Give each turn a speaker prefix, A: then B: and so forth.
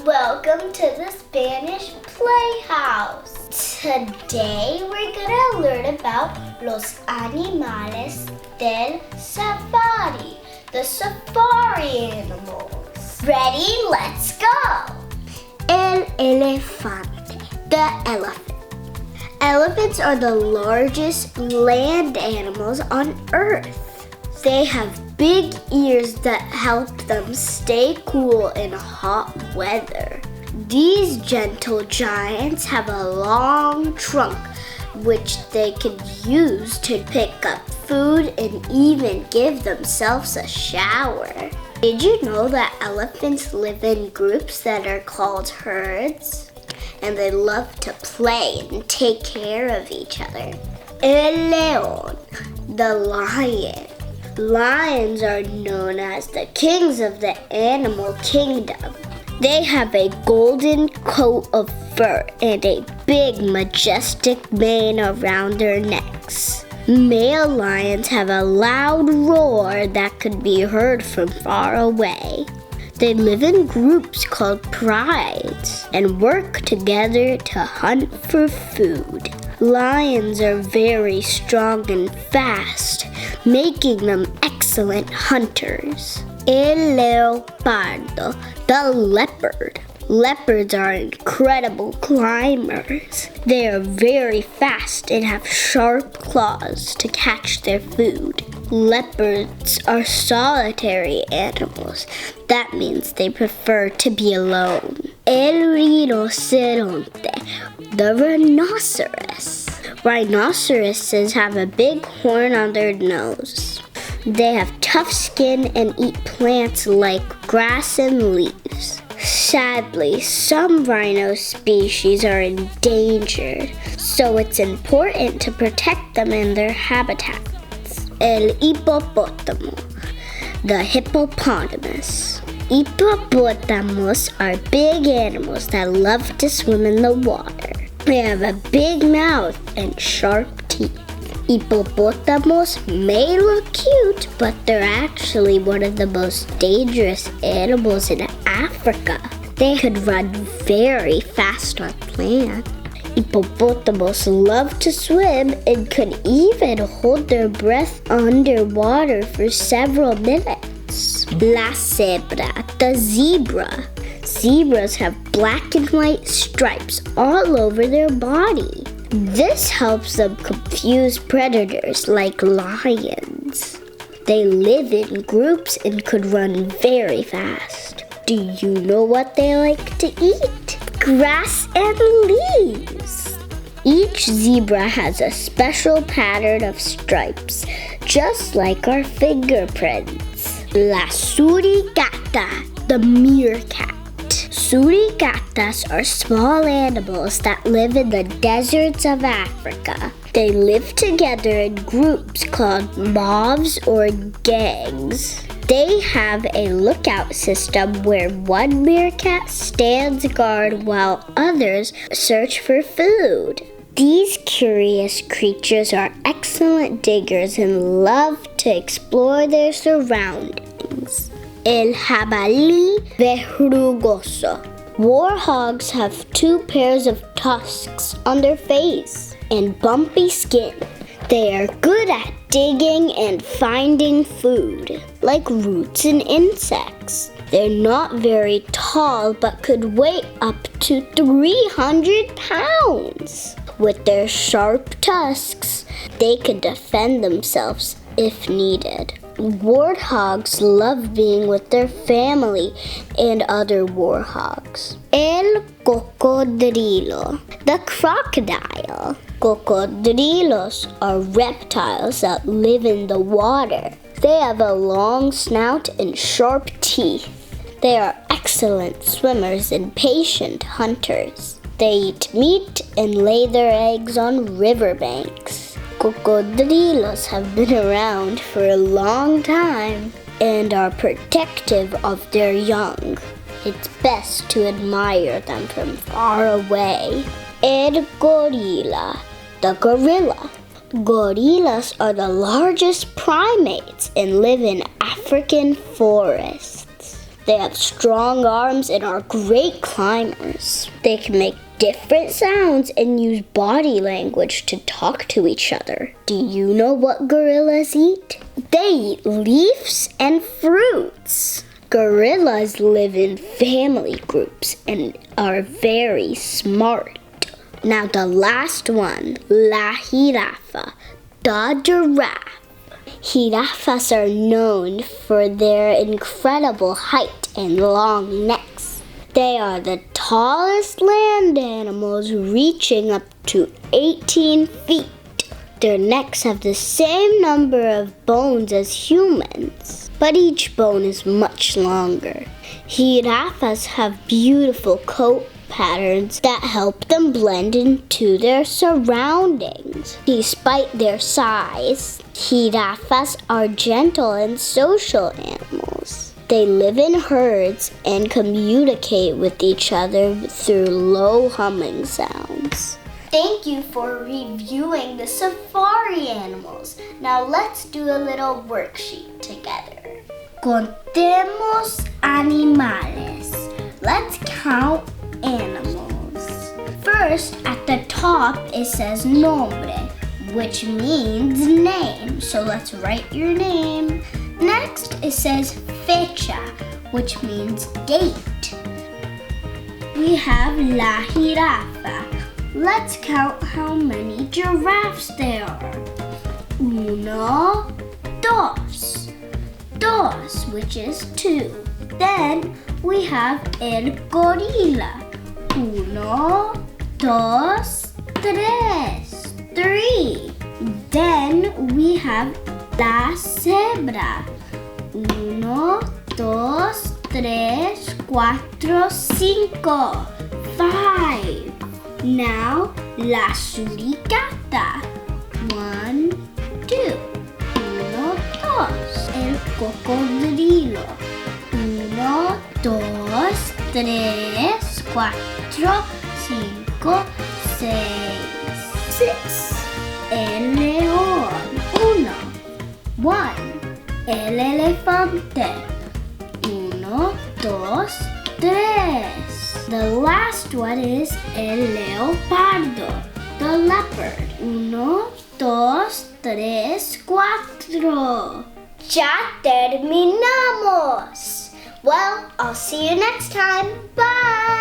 A: Welcome to the Spanish Playhouse. Today we're gonna learn about los animales del safari, the safari animals. Ready? Let's go! El elefante, the elephant. Elephants are the largest land animals on Earth. They have big ears that help them stay cool in hot weather. These gentle giants have a long trunk which they can use to pick up food and even give themselves a shower. Did you know that elephants live in groups that are called herds? And they love to play and take care of each other. El león, the lion. Lions are known as the kings of the animal kingdom. They have a golden coat of fur and a big, majestic mane around their necks. Male lions have a loud roar that could be heard from far away. They live in groups called prides and work together to hunt for food. Lions are very strong and fast, making them excellent hunters. El leopardo, the leopard. Leopards are incredible climbers. They are very fast and have sharp claws to catch their food. Leopards are solitary animals. That means they prefer to be alone. El rinoceronte, the rhinoceros. Rhinoceroses have a big horn on their nose. They have tough skin and eat plants like grass and leaves. Sadly, some rhino species are endangered, so it's important to protect them in their habitats. El hipopótamo, the hippopotamus. Hippopotamus are big animals that love to swim in the water. They have a big mouth and sharp teeth. Hippopotamus may look cute, but they're actually one of the most dangerous animals in Africa. They could run very fast on land. Hippopotamus love to swim and could even hold their breath underwater for several minutes. La cebra, the zebra. Zebras have black and white stripes all over their body. This helps them confuse predators like lions. They live in groups and could run very fast. Do you know what they like to eat? Grass and leaves. Each zebra has a special pattern of stripes, just like our fingerprints. La suricata, the meerkat. Suricatas are small animals that live in the deserts of Africa. They live together in groups called mobs or gangs. They have a lookout system where one meerkat stands guard while others search for food. These curious creatures are excellent diggers and love to explore their surroundings. El jabalí verrugoso. Warhogs have 2 pairs of tusks on their face and bumpy skin. They are good at digging and finding food, like roots and insects. They're not very tall but could weigh up to 300 pounds. With their sharp tusks, they can defend themselves if needed. Warthogs love being with their family and other warthogs. El cocodrilo, the crocodile. Cocodrilos are reptiles that live in the water. They have a long snout and sharp teeth. They are excellent swimmers and patient hunters. They eat meat and lay their eggs on riverbanks. Cocodrilos have been around for a long time and are protective of their young. It's best to admire them from far away. El gorilla, the gorilla. Gorillas are the largest primates and live in African forests. They have strong arms and are great climbers. They can make different sounds and use body language to talk to each other. Do you know what gorillas eat? They eat leaves and fruits. Gorillas live in family groups and are very smart. Now the last one, la jirafa, the giraffe. Jirafas are known for their incredible height and long necks. They are the tallest land animals, reaching up to 18 feet. Their necks have the same number of bones as humans, but each bone is much longer. Jirafas have beautiful coat patterns that help them blend into their surroundings. Despite their size, jirafas are gentle and social animals. They live in herds and communicate with each other through low humming sounds. Thank you for reviewing the safari animals. Now let's do a little worksheet together. Contemos animales. Let's count animals. First, at the top, it says nombre, which means name. So let's write your name. Next, it says fecha, which means date. We have la jirafa. Let's count how many giraffes there are. Uno, dos. Dos, which is 2. Then we have el gorila. Uno, dos, tres. 3. Then we have la cebra. 1, 2, 3, 4, 5. 5. Now la suricata. 1, 2. 1, 2. El cocodrilo. 1, 2, 3, 4, 5, 6. 6. El león. 1. El elefante. 1, 2, 3. The last one is el leopardo, the leopard. 1, 2, 3, 4. Ya terminamos. Well, I'll see you next time. Bye.